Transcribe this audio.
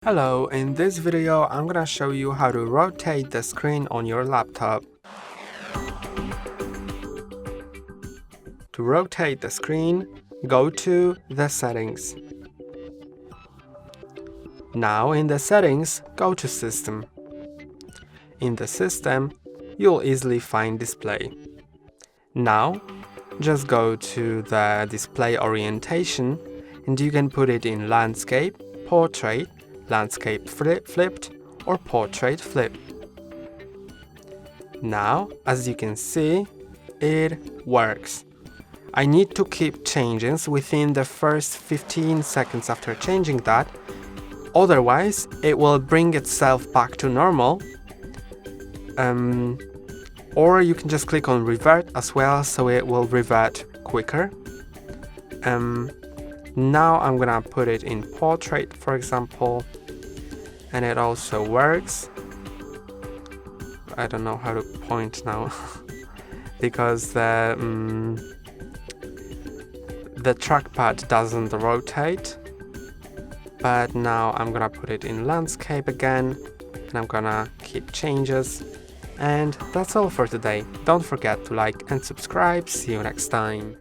Hello, in this video I'm gonna show you how to rotate the screen on your laptop. To rotate the screen, go to the settings. Now in the settings, go to System. In the system, you'll easily find Display. Now, just go to the display orientation and you can put it in Landscape, Portrait, Landscape Flipped or Portrait Flip. Now, as you can see, it works. I need to keep changes within the first 15 seconds after changing that, otherwise it will bring itself back to normal. Or you can just click on revert as well, so it will revert quicker. Now I'm gonna put it in portrait, for example, and it also works. I don't know how to point now because the trackpad doesn't rotate. But now I'm gonna put it in landscape again, and I'm gonna keep changes. And that's all for today. Don't forget to like and subscribe. See you next time.